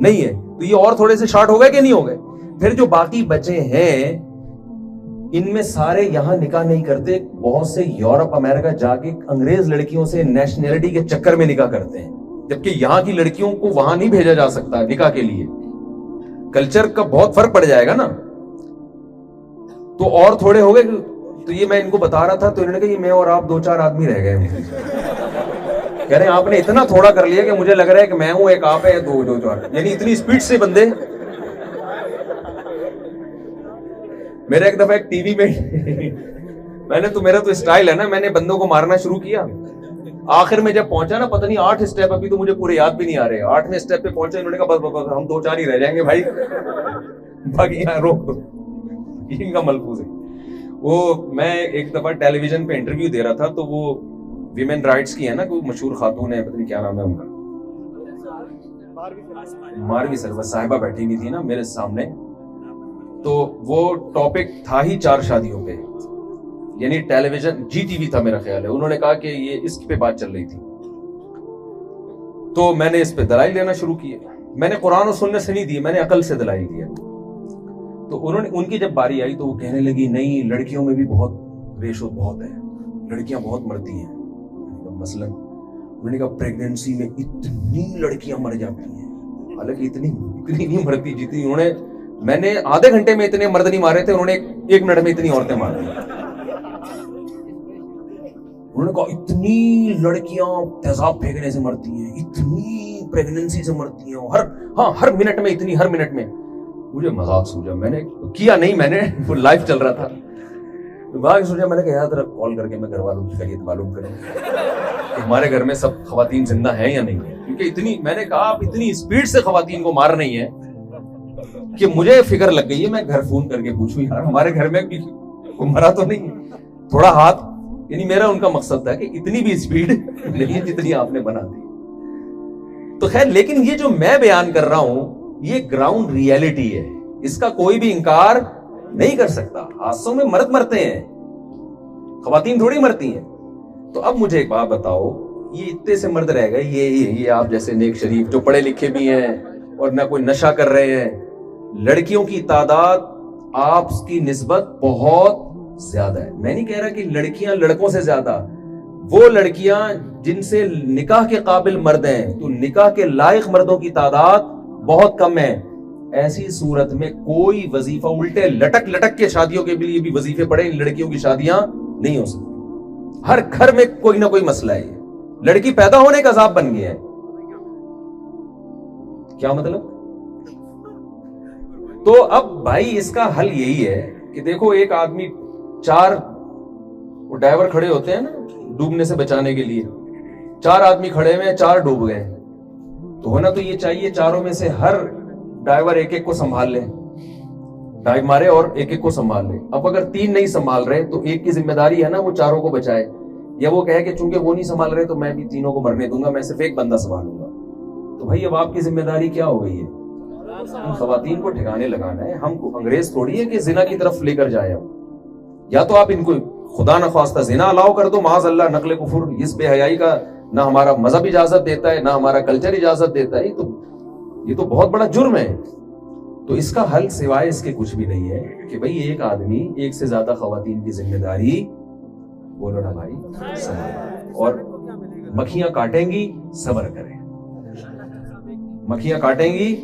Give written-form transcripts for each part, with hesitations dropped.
نہیں ہے. تو یہ اور تھوڑے سے شارٹ ہو گئے کہ نہیں ہو گئے؟ پھر جو باقی بچے ہیں ان میں سارے یہاں نکاح نہیں کرتے, بہت سے یورپ امریکہ جا کے انگریز لڑکیوں سے نیشنلٹی کے چکر میں نکاح کرتے ہیں, جبکہ یہاں کی لڑکیوں کو وہاں نہیں بھیجا جا سکتا نکاح کے لیے. کلچر کا بہت فرق پڑ جائے گا نا. تو اور تھوڑے ہو گئے. تو یہ میں ان کو بتا رہا تھا تو انہوں نے کہا یہ میں اور آپ 2-4 آدمی رہ گئے. کہہ رہے ہیں آپ نے اتنا تھوڑا کر لیا کہ مجھے لگ رہا ہے کہ میں ہوں, ایک آپ ہے, 2-4, یعنی اتنی اسپیڈ سے بندے. میرا ایک دفعہ ایک ٹی وی میں نے تو میرا تو اسٹائل ہے نا, میں نے بندوں کو مارنا شروع کیا. آخر میں جب پہنچا نا, پتہ نہیں 8 اسٹیپ, ابھی تو مجھے پورے یاد بھی نہیں آ رہے, 8ویں اسٹیپ پہ پہنچے, انہوں نے کہا بس ہم 2-4 ہی رہ جائیں گے بھائی, باقی یہاں روک دو. ان کا ملفوظ ہے. وہ میں ایک دفعہ ٹیلی ویژن پہ انٹرویو دے رہا تھا, تو وہ ویمن رائٹس کی ہے نا, کوئی مشہور خاتون ہے, پتہ نہیں کیا نام ہے ان کا, ماروی سرور صاحبہ بیٹھی ہوئی تھی نا میرے سامنے. تو وہ ٹاپک تھا ہی 4 شادیوں پہ, یعنی ٹیلی ویژن جی ٹی وی تھا میرا خیال ہے. انہوں نے کہا کہ یہ اس پہ بات چل رہی تھی, تو میں نے اس پہ دلائل دینا شروع کیے. میں نے قرآن و سنت سے نہیں دی, میں نے عقل سے دلائل دیا. تو انہوں نے, ان کی جب باری آئی تو وہ کہنے لگی نہیں لڑکیوں میں بھی بہت ریشو بہت ہے, لڑکیاں بہت مرتی ہیں. مثلا انہوں نے کہا پریگنینسی میں اتنی لڑکیاں مر جاتی ہیں, حالانکہ اتنی نہیں مرتی جتنی انہوں نے, میں نے آدھے گھنٹے میں اتنے مرد نہیں مارے تھے, انہوں نے 1 منٹ میں اتنی عورتیں مار دی. انہوں نے کہا اتنی لڑکیاں تیزاب پھینکنے سے مرتی ہیں, اتنی پریگنینسی سے مرتی ہیں, ہر منٹ میں اتنی, ہر منٹ میں. مجھے مذاق سوچا, میں نے کیا نہیں, میں نے وہ لائف چل رہا تھا, بعد سوچا میں نے کہا یار ذرا کال کر کے میں گھر والوں کی خیریت معلوم کروں کہ ہمارے گھر میں سب خواتین زندہ ہیں یا نہیں ہے. کیونکہ اتنی, میں نے کہا آپ اتنی اسپیڈ سے خواتین کو مار رہی ہیں کہ مجھے فکر لگ گئی ہے, میں گھر فون کر کے پوچھوں یار ہمارے گھر میں کوئی مرا تو نہیں, تھوڑا ہاتھ, یعنی میرا ان کا مقصد تھا کہ اتنی بھی اسپیڈ نہیں جتنی آپ نے بنا دی. تو خیر, لیکن یہ جو میں بیان کر رہا ہوں یہ گراؤنڈ ریئلٹی ہے, اس کا کوئی بھی انکار نہیں کر سکتا. حادثوں میں مرد مرتے ہیں, خواتین تھوڑی مرتی ہیں. تو اب مجھے ایک بات بتاؤ, یہ اتنے سے مرد رہ گئے, یہ آپ جیسے نیک شریف جو پڑھے لکھے بھی ہیں اور نہ کوئی نشہ کر رہے ہیں, لڑکیوں کی تعداد آپ کی نسبت بہت زیادہ ہے. میں نہیں کہہ رہا کہ لڑکیاں لڑکوں سے زیادہ, وہ لڑکیاں جن سے نکاح کے قابل مرد ہیں تو نکاح کے لائق مردوں کی تعداد بہت کم ہے. ایسی صورت میں کوئی وظیفہ, الٹے لٹک لٹک کے شادیوں کے لیے بھی وظیفے پڑے, ان لڑکیوں کی شادیاں نہیں ہو سکتی. ہر گھر میں کوئی نہ کوئی مسئلہ ہے, لڑکی پیدا ہونے کا عذاب بن گیا ہے. کیا مطلب؟ تو اب بھائی اس کا حل یہی ہے کہ دیکھو, ایک آدمی 4 وہ ڈائیور کھڑے ہوتے ہیں نا ڈوبنے سے بچانے کے لیے, 4 آدمی کھڑے ہوئے, 4 ڈوب گئے. تو ہونا تو یہ چاہیے چاروں میں سے ہر ڈائیور ایک ایک کو سنبھال لے, ڈائیو مارے اور ایک ایک کو سنبھال لے. اب اگر 3 نہیں سنبھال رہے تو ایک کی ذمہ داری ہے نا وہ چاروں کو بچائے, یا وہ کہے کہ چونکہ وہ نہیں سنبھال رہے تو میں بھی تینوں کو مرنے دوں گا, میں صرف ایک بندہ سنبھالوں گا. تو بھائی اب آپ کی ذمہ داری کیا ہو گئی ہے؟ خواتین کو ٹھکانے لگانا ہے. ہم کو انگریز تھوڑی ہے کہ زنا کی طرف لے کر جائے. یا تو آپ ان کو خدا نخواستہ زنا الاؤ کر دو, معاذ اللہ, نقل کفر, اس بے حیائی کا نہ ہمارا مذہب اجازت دیتا ہے نہ ہمارا کلچر اجازت دیتا ہے. یہ تو بہت بڑا جرم ہے. تو اس کا حل سوائے اس کے کچھ بھی نہیں ہے کہ بھئی ایک آدمی ایک سے زیادہ خواتین کی ذمہ داری, بولو نا بھائی, اور مکھیاں کاٹیں گی صبر کریں, مکھیاں کاٹیں گی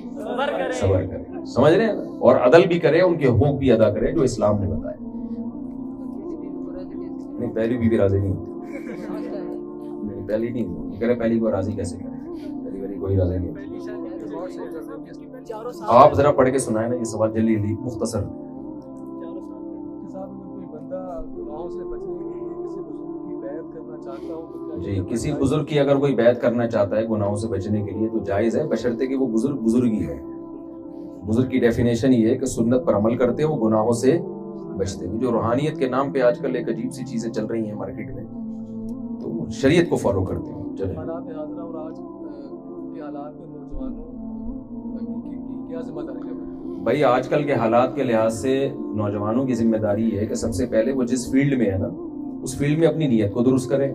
صبر کریں, سمجھ رہے ہیں, اور عدل بھی کرے, ان کے حقوق بھی ادا کرے جو اسلام نے بتایا. نہیں پہلی بھی راضی نہیں ہوتی, پہلی نہیں کرے, پہلی کو راضی کیسے کرے, پہلی والی کوئی راضی نہیں ہوتی. آپ ذرا پڑھ کے سنائیں نا یہ سوال جلدی جلدی مختصر. جی, کسی بزرگ کی اگر کوئی بیعت کرنا چاہتا ہے گناہوں سے بچنے کے لیے تو جائز ہے, بشرطے کہ وہ بزرگ ہی ہے. بزرگ کی ڈیفینیشن یہ ہے کہ سنت پر عمل کرتے ہیں, وہ گناہوں سے بچتے ہیں. جو روحانیت کے نام پہ آج کل ایک عجیب سی چیزیں چل رہی ہیں مارکیٹ میں, تو شریعت کو فالو کرتے ہیں. چلیں بھائی, آج کل کے حالات کے لحاظ سے نوجوانوں کی ذمہ داری یہ ہے کہ سب سے پہلے وہ جس فیلڈ میں ہے نا اس فیلڈ میں اپنی نیت کو درست کریں.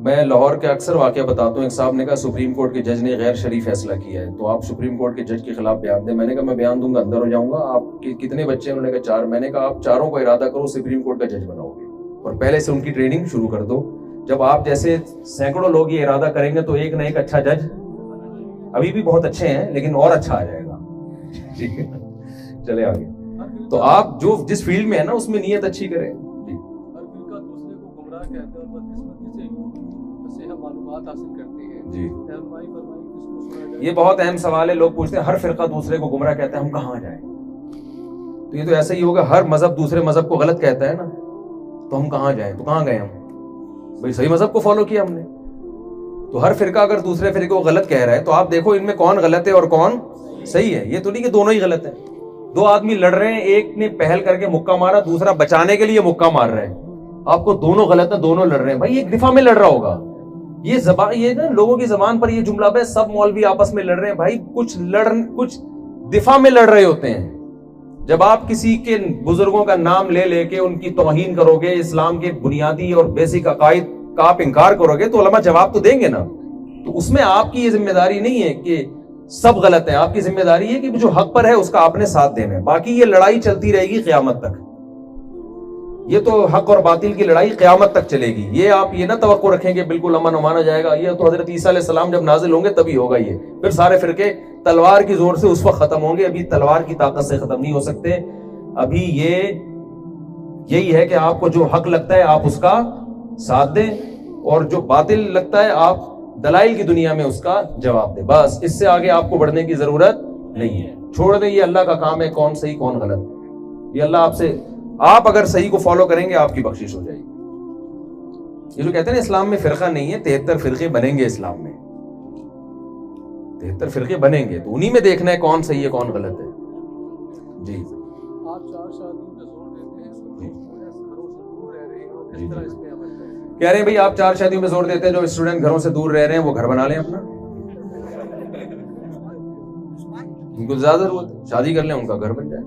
میں لاہور کے اکثر واقعہ بتاتا ہوں. ایک صاحب نے کہا سپریم کورٹ کے جج نے غیر شرعی فیصلہ کیا ہے, تو آپ سپریم کورٹ کے جج کے خلاف بیان دیں. میں نے کہا میں بیان دوں گا اندر ہو جاؤں گا. آپ کے کتنے بچے ہیں؟ انہوں نے کہا 4. میں نے کہا آپ 4 کو ارادہ کرو سپریم کورٹ کا جج بناؤ گے, اور پہلے سے ان کی ٹریننگ شروع کر دو. جب آپ جیسے سینکڑوں لوگ یہ ارادہ کریں گے تو ایک نہ ایک اچھا جج, ابھی بھی بہت اچھے ہیں لیکن اور اچھا آ جائے گا. ٹھیک ہے, چلے آگے. تو آپ جو جس فیلڈ میں ہے نا اس میں نیت اچھی کریں. جی, یہ بہت اہم سوال ہے. لوگ پوچھتے ہیں ہر فرقہ دوسرے کو گمراہ کہتا ہے, ہم کہاں جائیں؟ تو یہ تو ایسا ہی ہوگا, ہر مذہب دوسرے مذہب کو غلط کہتا ہے نا, تو ہم کہاں جائیں؟ تو کہاں گئے ہم؟ بھائی صحیح مذہب کو فالو کیا ہم نے. تو ہر فرقہ اگر دوسرے فرقے کو غلط کہہ رہا ہے تو آپ دیکھو ان میں کون غلط ہے اور کون صحیح ہے. یہ تو نہیں کہ دونوں ہی غلط ہیں. 2 آدمی لڑ رہے ہیں, ایک نے پہل کر کے مکہ مارا, دوسرا بچانے کے لیے مکہ مار رہا ہے. آپ کو دونوں غلط ہیں, دونوں لڑ رہے ہیں. بھائی ایک دفاع میں لڑ رہا ہوگا. یہ زبان, یہ نا لوگوں کی زبان پر یہ جملہ ہے سب مولوی آپس میں لڑ رہے ہیں. بھائی کچھ دفاع میں لڑ رہے ہوتے ہیں. جب آپ کسی کے بزرگوں کا نام لے لے کے ان کی توہین کرو گے, اسلام کے بنیادی اور بیسک عقائد کا آپ انکار کرو گے, تو علماء جواب تو دیں گے نا. تو اس میں آپ کی یہ ذمہ داری نہیں ہے کہ سب غلط ہے. آپ کی ذمہ داری ہے کہ جو حق پر ہے اس کا آپ نے ساتھ دینا ہے. باقی یہ لڑائی چلتی رہے گی قیامت تک. یہ تو حق اور باطل کی لڑائی قیامت تک چلے گی. یہ آپ یہ نہ توقع رکھیں کہ بالکل امن امان آ جائے گا. یہ تو حضرت عیسیٰ علیہ السلام جب نازل ہوں گے تبھی ہوگا. یہ پھر سارے فرقے تلوار کی زور سے اس وقت ختم ہوں گے. ابھی تلوار کی طاقت سے ختم نہیں ہو سکتے. ابھی یہی ہے کہ آپ کو جو حق لگتا ہے آپ اس کا ساتھ دیں, اور جو باطل لگتا ہے آپ دلائل کی دنیا میں اس کا جواب دیں. بس اس سے آگے آپ کو بڑھنے کی ضرورت نہیں ہے. چھوڑ دیں, یہ اللہ کا کام ہے کون صحیح کون غلط. یہ اللہ آپ اگر صحیح کو فالو کریں گے آپ کی بخشش ہو جائے گی. یہ جو کہتے ہیں نا اسلام میں فرقہ نہیں ہے, 73 فرقے بنیں گے اسلام میں. 73 فرقے بنیں گے, تو انہی میں دیکھنا ہے کون صحیح ہے کون غلط ہے. جی, آپ 4 شادیوں پہ زور دیتے ہیں, گھروں سے دور رہ رہے ہیں, اور کس طرح اس پہ عمل کریں؟ کہہ رہے ہیں بھائی آپ 4 شادیوں پہ زور دیتے ہیں, جو اسٹوڈنٹ گھروں سے دور رہ رہے ہیں وہ گھر بنا لیں اپنا. ان کو زیادہ ضرورت ہے, شادی کر لیں ان کا گھر بن جائے.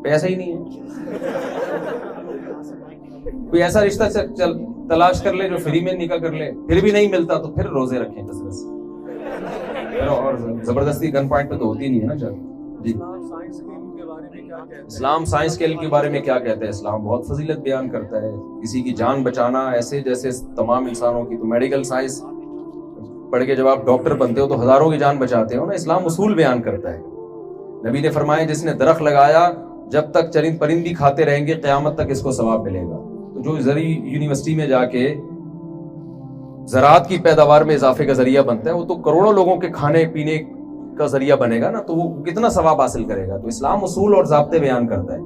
پیسہ ہی نہیں ہے. کوئی ایسا رشتہ تلاش کر لے جو فری میں نکاح کر لے, پھر بھی نہیں ملتا تو پھر روزے رکھیں کثرت سے. اور زبردستی گن پوائنٹ پہ تو ہوتی نہیں ہے نا. چل جی, اسلام سائنس کے علم کے بارے میں کیا کہتا ہے؟ اسلام بہت فضیلت بیان کرتا ہے. کسی کی جان بچانا ایسے جیسے تمام انسانوں کی. تو میڈیکل سائنس پڑھ کے جب آپ ڈاکٹر بنتے ہو تو ہزاروں کی جان بچاتے ہو نا. اسلام اصول بیان کرتا ہے. نبی نے فرمایا جس نے درخت لگایا جب تک چرند پرند بھی کھاتے رہیں گے قیامت تک اس کو ثواب ملے گا. تو جو زرعی یونیورسٹی میں جا کے زراعت کی پیداوار میں اضافے کا ذریعہ بنتا ہے, وہ تو کروڑوں لوگوں کے کھانے پینے کا ذریعہ بنے گا نا, تو وہ کتنا ثواب حاصل کرے گا. تو اسلام اصول اور ضابطے بیان کرتا ہے.